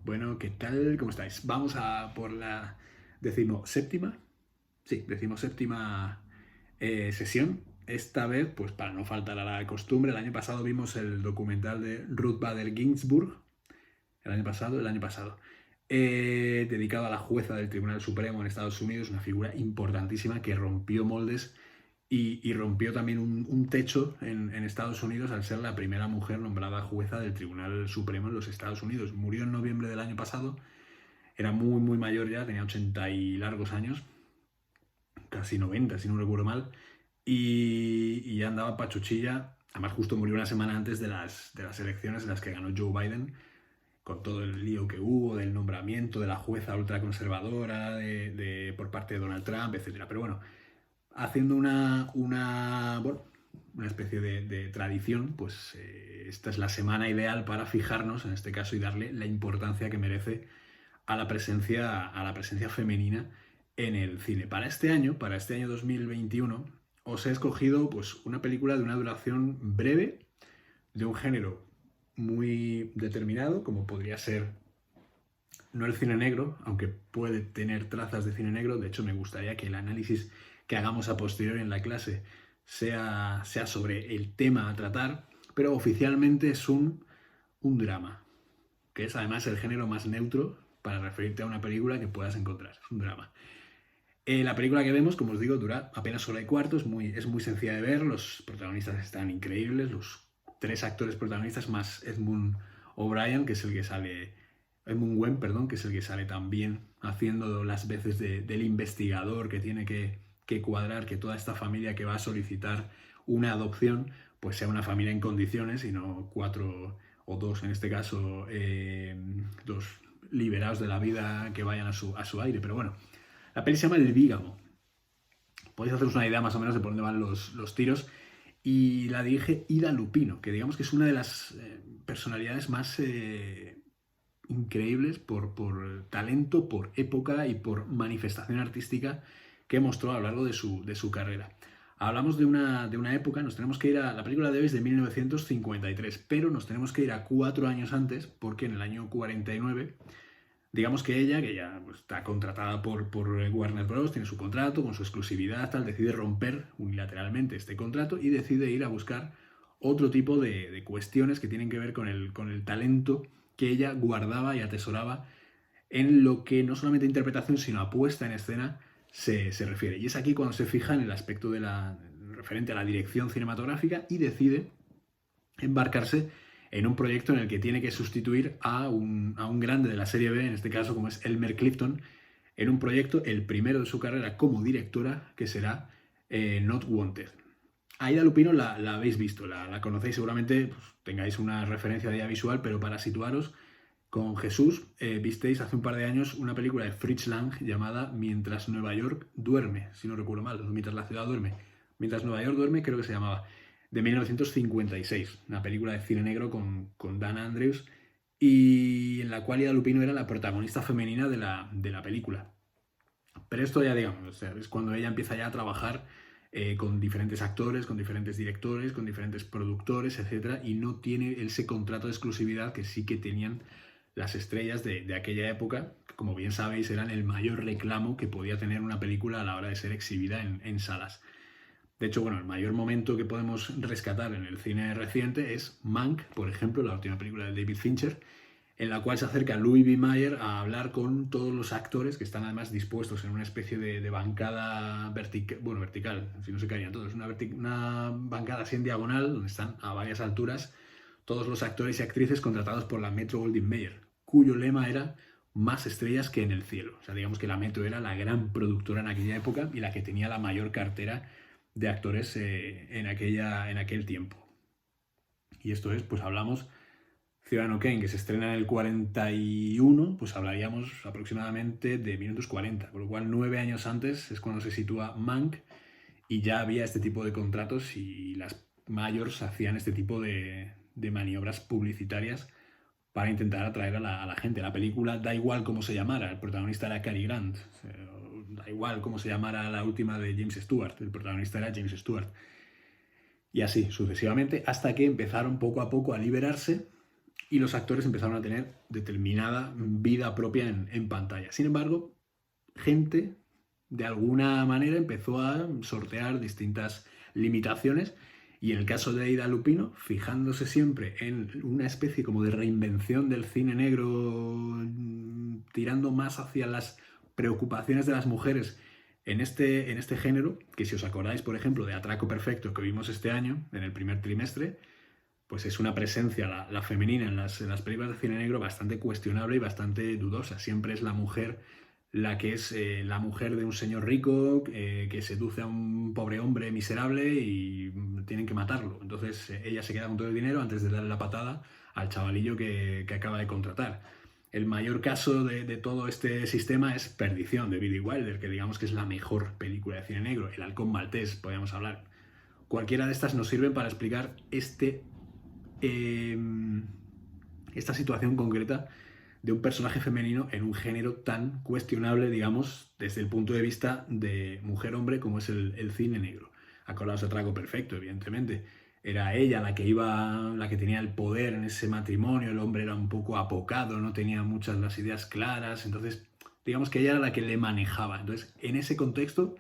Bueno, ¿qué tal? ¿Cómo estáis? Vamos a por la decimoséptima, sí, decimoséptima sesión. Esta vez, pues para no faltar a la costumbre, el año pasado vimos el documental de Ruth Bader Ginsburg, el año pasado, dedicado a la jueza del Tribunal Supremo en Estados Unidos, una figura importantísima que rompió moldes y rompió también un techo en Estados Unidos al ser la primera mujer nombrada jueza del Tribunal Supremo en los Estados Unidos. Murió en noviembre del año pasado, era muy, muy mayor ya, tenía 80 y largos años, casi 90, si no recuerdo mal, y ya andaba pachuchilla. Además, justo murió una semana antes de las elecciones en las que ganó Joe Biden, con todo el lío que hubo del nombramiento de la jueza ultraconservadora por parte de Donald Trump, etcétera. Pero bueno, haciendo bueno, una especie de tradición, pues esta es la semana ideal para fijarnos en este caso y darle la importancia que merece a la presencia femenina en el cine. Para este año 2021, os he escogido pues, una película de una duración breve, de un género muy determinado, como podría ser no el cine negro, aunque puede tener trazas de cine negro. De hecho, me gustaría que el análisis que hagamos a posteriori en la clase sea sobre el tema a tratar, pero oficialmente es un drama, que es además el género más neutro para referirte a una película que puedas encontrar. Es un drama. La película que vemos, como os digo, dura apenas hora y cuarto, es muy sencilla de ver, los protagonistas están increíbles, los tres actores protagonistas más Edmund O'Brien, que es el que sale, Edmund Wen, perdón, que es el que sale también haciendo las veces del investigador que tiene que cuadrar que toda esta familia que va a solicitar una adopción, pues sea una familia en condiciones y no cuatro o dos, en este caso, dos liberados de la vida que vayan a su aire. Pero bueno, la peli se llama El Bígamo. Podéis haceros una idea más o menos de por dónde van los tiros. Y la dirige Ida Lupino, que digamos que es una de las personalidades más increíbles por talento, por época y por manifestación artística que mostró a lo largo de su carrera. Hablamos de una época, nos tenemos que ir a... La película de hoy es de 1953, pero nos tenemos que ir a 4 años antes, porque en el año 49, digamos que ella, que ya pues, está contratada por Warner Bros., tiene su contrato con su exclusividad, tal, decide romper unilateralmente este contrato y decide ir a buscar otro tipo de cuestiones que tienen que ver con el talento que ella guardaba y atesoraba en lo que no solamente interpretación, sino a puesta en escena se refiere. Y es aquí cuando se fija en el aspecto referente a la dirección cinematográfica y decide embarcarse en un proyecto en el que tiene que sustituir a un grande de la serie B, en este caso como es Elmer Clifton, en un proyecto, el primero de su carrera como directora, que será Not Wanted. Aida Lupino la habéis visto, la conocéis seguramente, pues, tengáis una referencia de ella visual, pero para situaros, con Jesús visteis hace un par de años una película de Fritz Lang llamada Mientras Nueva York duerme, si no recuerdo mal, Mientras la ciudad duerme. Mientras Nueva York duerme creo que se llamaba, de 1956, una película de cine negro con Dana Andrews y en la cual Ida Lupino era la protagonista femenina de la película. Pero esto ya digamos, o sea, es cuando ella empieza ya a trabajar con diferentes actores, con diferentes directores, con diferentes productores, etcétera, y no tiene ese contrato de exclusividad que sí que tenían las estrellas de aquella época, que como bien sabéis eran el mayor reclamo que podía tener una película a la hora de ser exhibida en salas. De hecho, bueno, el mayor momento que podemos rescatar en el cine reciente es Mank, por ejemplo, la última película de David Fincher, en la cual se acerca Louis B. Mayer a hablar con todos los actores que están además dispuestos en una especie de bancada vertical, si no se caerían todos, una bancada así en diagonal, donde están a varias alturas todos los actores y actrices contratados por la Metro Goldwyn Mayer, cuyo lema era más estrellas que en el cielo. O sea, digamos que la Metro era la gran productora en aquella época y la que tenía la mayor cartera de actores en aquel tiempo. Y esto es, pues hablamos Ciudadano Kane, que se estrena en el 41, pues hablaríamos aproximadamente de minutos 40, con lo cual 9 años antes es cuando se sitúa Mank y ya había este tipo de contratos y las mayors hacían este tipo de maniobras publicitarias para intentar atraer a la gente. La película da igual cómo se llamara, el protagonista era Cary Grant, da igual cómo se llamara la última de James Stewart, el protagonista era James Stewart. Y así sucesivamente, hasta que empezaron poco a poco a liberarse y los actores empezaron a tener determinada vida propia en pantalla. Sin embargo, gente de alguna manera empezó a sortear distintas limitaciones y en el caso de Ida Lupino, fijándose siempre en una especie como de reinvención del cine negro, tirando más hacia las preocupaciones de las mujeres en este género, que si os acordáis, por ejemplo, de Atraco Perfecto que vimos este año, en el primer trimestre, pues es una presencia, la femenina en las películas de cine negro bastante cuestionable y bastante dudosa. Siempre es la mujer la que es la mujer de un señor rico que seduce a un pobre hombre miserable y tienen que matarlo. Entonces ella se queda con todo el dinero antes de darle la patada al chavalillo que acaba de contratar. El mayor caso de todo este sistema es Perdición, de Billy Wilder, que digamos que es la mejor película de cine negro. El Halcón Maltés, podríamos hablar. Cualquiera de estas nos sirven para explicar esta situación concreta de un personaje femenino en un género tan cuestionable, digamos, desde el punto de vista de mujer-hombre como es el cine negro. Acordaos de Atraco Perfecto, evidentemente. Era ella la que tenía el poder en ese matrimonio, el hombre era un poco apocado, no tenía muchas las ideas claras, entonces digamos que ella era la que le manejaba. Entonces, en ese contexto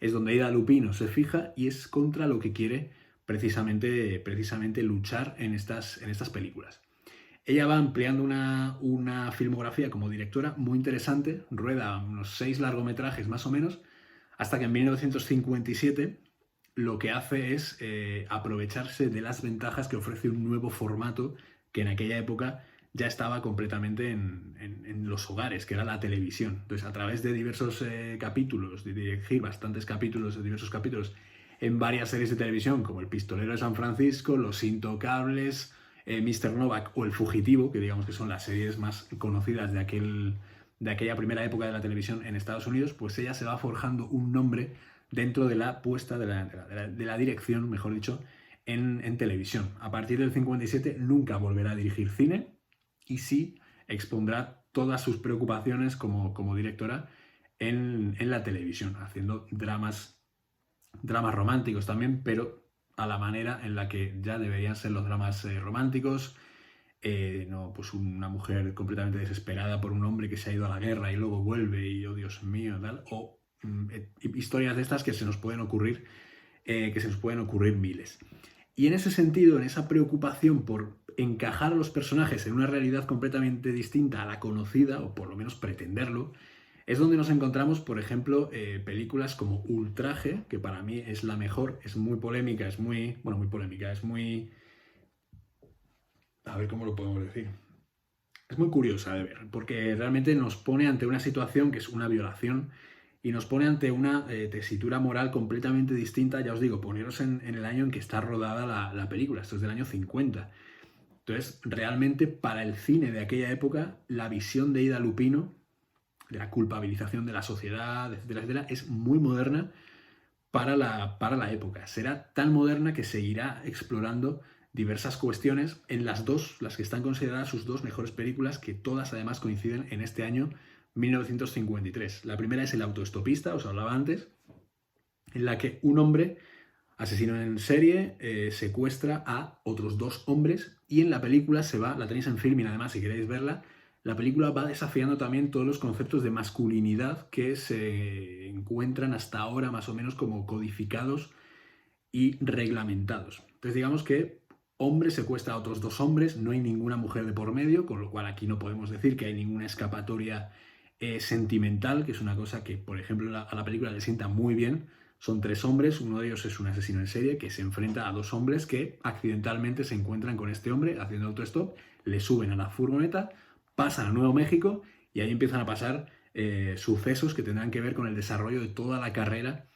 es donde Ida Lupino se fija y es contra lo que quiere precisamente luchar en estas películas. Ella va ampliando una filmografía como directora muy interesante, rueda unos 6 largometrajes más o menos, hasta que en 1957 lo que hace es aprovecharse de las ventajas que ofrece un nuevo formato que en aquella época ya estaba completamente en los hogares, que era la televisión. Entonces, a través de diversos capítulos, de dirigir bastantes capítulos, de diversos capítulos, en varias series de televisión, como El Pistolero de San Francisco, Los Intocables, Mr. Novak o El Fugitivo, que digamos que son las series más conocidas de aquella primera época de la televisión en Estados Unidos, pues ella se va forjando un nombre dentro de la puesta de la dirección, mejor dicho, en televisión. A partir del 57 nunca volverá a dirigir cine y sí expondrá todas sus preocupaciones como directora en la televisión, haciendo dramas románticos también, pero a la manera en la que ya deberían ser los dramas románticos. No, pues una mujer completamente desesperada por un hombre que se ha ido a la guerra y luego vuelve y, oh Dios mío, tal. O historias de estas que se nos pueden ocurrir miles. Y en ese sentido, en esa preocupación por encajar a los personajes en una realidad completamente distinta a la conocida, o por lo menos pretenderlo, es donde nos encontramos, por ejemplo, películas como Ultraje, que para mí es la mejor, es muy polémica, a ver cómo lo podemos decir. Es muy curiosa de ver, porque realmente nos pone ante una situación que es una violación y nos pone ante una tesitura moral completamente distinta. Ya os digo, poneros en el año en que está rodada la película, esto es del año 50. Entonces, realmente para el cine de aquella época, la visión de Ida Lupino, de la culpabilización de la sociedad, etcétera, etcétera, es muy moderna para la época. Será tan moderna que seguirá explorando diversas cuestiones en las que están consideradas sus dos mejores películas, que todas además coinciden en este año 1953. La primera es El autoestopista, os hablaba antes, en la que un hombre, asesino en serie, secuestra a otros 2 hombres y en la película la tenéis en Filmin además si queréis verla, la película va desafiando también todos los conceptos de masculinidad que se encuentran hasta ahora más o menos como codificados y reglamentados. Entonces digamos que hombre secuestra a otros 2 hombres, no hay ninguna mujer de por medio, con lo cual aquí no podemos decir que hay ninguna escapatoria sentimental, que es una cosa que, por ejemplo, a la película le sienta muy bien. Son 3 hombres, uno de ellos es un asesino en serie que se enfrenta a 2 hombres que accidentalmente se encuentran con este hombre haciendo autostop, le suben a la furgoneta, pasan a Nuevo México y ahí empiezan a pasar sucesos que tendrán que ver con el desarrollo de toda la carrera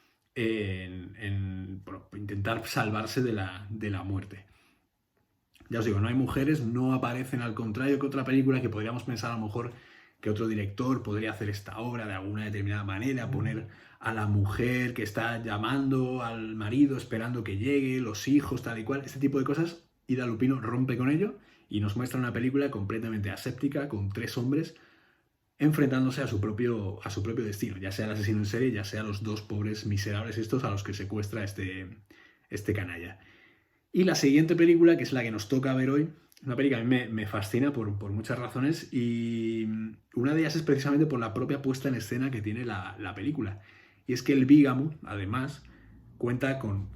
por intentar salvarse de la muerte. Ya os digo, no hay mujeres, no aparecen, al contrario que otra película que podríamos pensar a lo mejor que otro director podría hacer esta obra de alguna determinada manera, poner a la mujer que está llamando al marido, esperando que llegue, los hijos, tal y cual, este tipo de cosas. Ida Lupino rompe con ello y nos muestra una película completamente aséptica con 3 hombres enfrentándose a su propio destino, ya sea el asesino en serie, ya sea los 2 pobres miserables estos a los que secuestra este canalla. Y la siguiente película, que es la que nos toca ver hoy, Una peli que a mí me fascina por muchas razones y una de ellas es precisamente por la propia puesta en escena que tiene la película. Y es que el Bígamo, además, cuenta con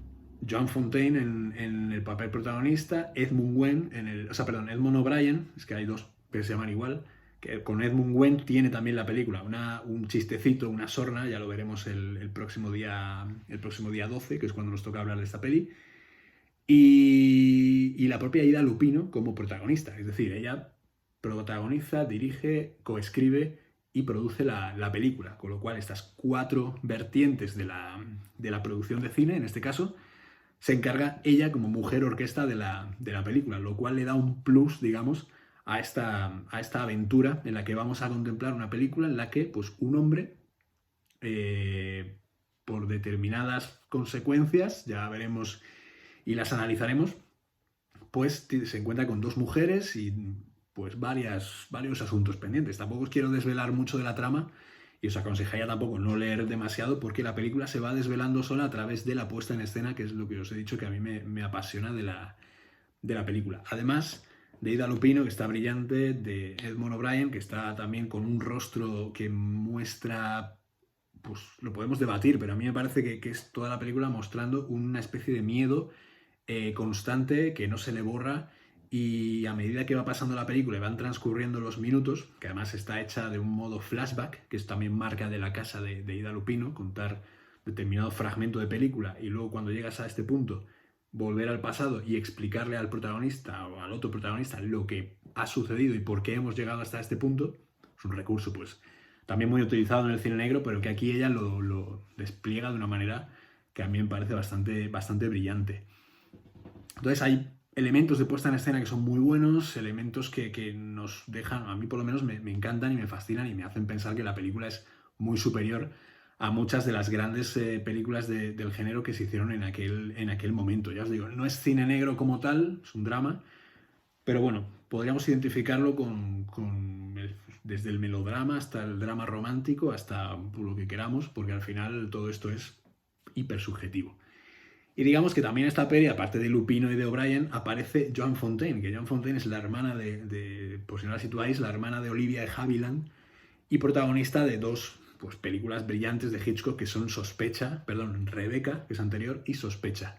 John Fontaine en el papel protagonista, Edmund Gwenn Edmund O'Brien, es que hay dos que se llaman igual, que con Edmund Gwenn tiene también la película un chistecito, una sorna, ya lo veremos el próximo día 12, que es cuando nos toca hablar de esta peli. Y la propia Ida Lupino como protagonista, es decir, ella protagoniza, dirige, coescribe y produce la película, con lo cual estas cuatro vertientes de la producción de cine, en este caso, se encarga ella como mujer orquesta de la película, lo cual le da un plus, digamos, a esta aventura en la que vamos a contemplar una película en la que pues, un hombre, por determinadas consecuencias, ya veremos y las analizaremos, pues se encuentra con dos mujeres y pues varios asuntos pendientes. Tampoco os quiero desvelar mucho de la trama y os aconsejaría tampoco no leer demasiado porque la película se va desvelando sola a través de la puesta en escena, que es lo que os he dicho que a mí me apasiona de la película. Además de Ida Lupino, que está brillante, de Edmund O'Brien, que está también con un rostro que muestra, pues lo podemos debatir, pero a mí me parece que es toda la película mostrando una especie de miedo constante que no se le borra y a medida que va pasando la película y van transcurriendo los minutos, que además está hecha de un modo flashback, que es también marca de la casa de Ida Lupino, contar determinado fragmento de película y luego cuando llegas a este punto volver al pasado y explicarle al protagonista o al otro protagonista lo que ha sucedido y por qué hemos llegado hasta este punto, es un recurso pues también muy utilizado en el cine negro, pero que aquí ella lo despliega de una manera que a mí me parece bastante brillante. Entonces hay elementos de puesta en escena que son muy buenos, elementos que nos dejan, a mí por lo menos me encantan y me fascinan y me hacen pensar que la película es muy superior a muchas de las grandes películas del género que se hicieron en aquel momento. Ya os digo, no es cine negro como tal, es un drama, pero bueno, podríamos identificarlo desde el melodrama hasta el drama romántico, hasta lo que queramos, porque al final todo esto es hiper subjetivo. Y digamos que también en esta peli, aparte de Lupino y de O'Brien, aparece Joan Fontaine, que Joan Fontaine es la hermana por si no la situáis, la hermana de Olivia de Havilland y protagonista de dos pues, películas brillantes de Hitchcock que son Rebecca, que es anterior, y Sospecha,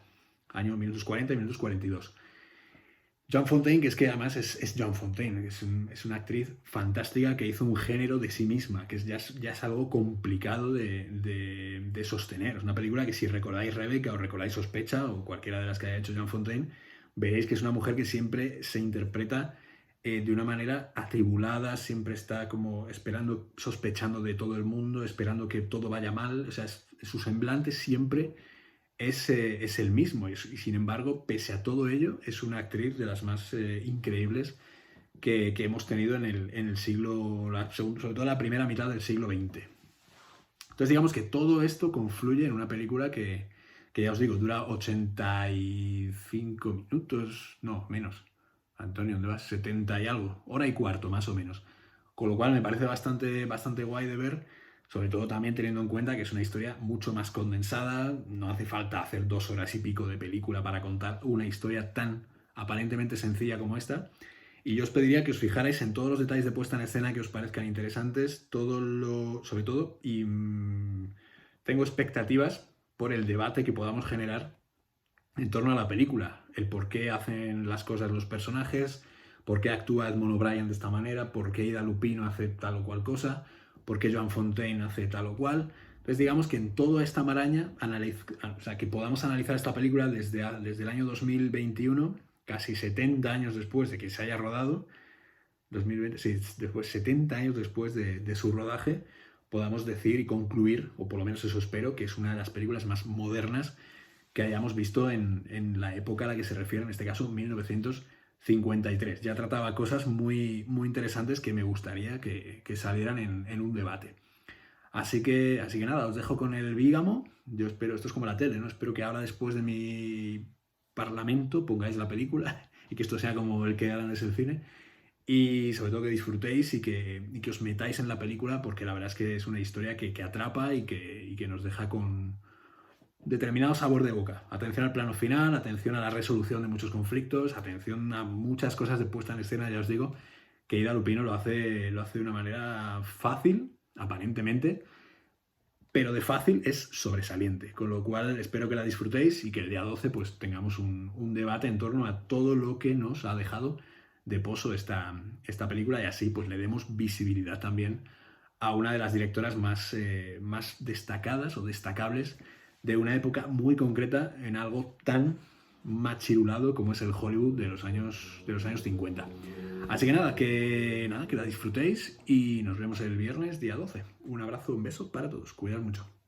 año 1940 y 1942. Joan Fontaine, que es que además es Joan Fontaine, es una actriz fantástica que hizo un género de sí misma, que ya es algo complicado de sostener. Es una película que si recordáis Rebecca o recordáis Sospecha o cualquiera de las que haya hecho Joan Fontaine, veréis que es una mujer que siempre se interpreta de una manera atribulada, siempre está como esperando, sospechando de todo el mundo, esperando que todo vaya mal. O sea, su semblante siempre es el mismo y sin embargo, pese a todo ello, es una actriz de las más increíbles que hemos tenido en el siglo, sobre todo la primera mitad del siglo XX. Entonces digamos que todo esto confluye en una película que ya os digo, dura 85 minutos, no, menos. Antonio, ¿dónde vas? 70 y algo, hora y cuarto más o menos. Con lo cual me parece bastante guay de ver, sobre todo también teniendo en cuenta que es una historia mucho más condensada, no hace falta hacer 2 horas y pico de película para contar una historia tan aparentemente sencilla como esta. Y yo os pediría que os fijarais en todos los detalles de puesta en escena que os parezcan interesantes, sobre todo, y tengo expectativas por el debate que podamos generar en torno a la película, el por qué hacen las cosas los personajes, por qué actúa Edmond O'Brien de esta manera, por qué Ida Lupino hace tal o cual cosa, por qué Joan Fontaine hace tal o cual. Entonces digamos que en toda esta maraña, o sea, que podamos analizar esta película desde el año 2021, casi 70 años después de que se haya rodado, 2020, sí, después, 70 años después de su rodaje, podamos decir y concluir, o por lo menos eso espero, que es una de las películas más modernas que hayamos visto en la época a la que se refiere, en este caso 1953. Ya trataba cosas muy, muy interesantes que me gustaría que salieran en un debate. Así que nada, os dejo con el Bígamo. Yo espero, esto es como la tele, ¿no? Espero que ahora después de mi parlamento pongáis la película y que esto sea como el que hagan es el cine. Y sobre todo que disfrutéis y que os metáis en la película porque la verdad es que es una historia que atrapa y que nos deja determinado sabor de boca. Atención al plano final, atención a la resolución de muchos conflictos, atención a muchas cosas de puesta en escena, ya os digo, que Ida Lupino lo hace de una manera fácil, aparentemente, pero de fácil es sobresaliente, con lo cual espero que la disfrutéis y que el día 12 pues tengamos un debate en torno a todo lo que nos ha dejado de pozo esta película y así pues le demos visibilidad también a una de las directoras más destacadas o destacables de una época muy concreta en algo tan machirulado como es el Hollywood de los años 50. Así que nada, que la disfrutéis y nos vemos el viernes día 12. Un abrazo, un beso para todos. Cuidad mucho.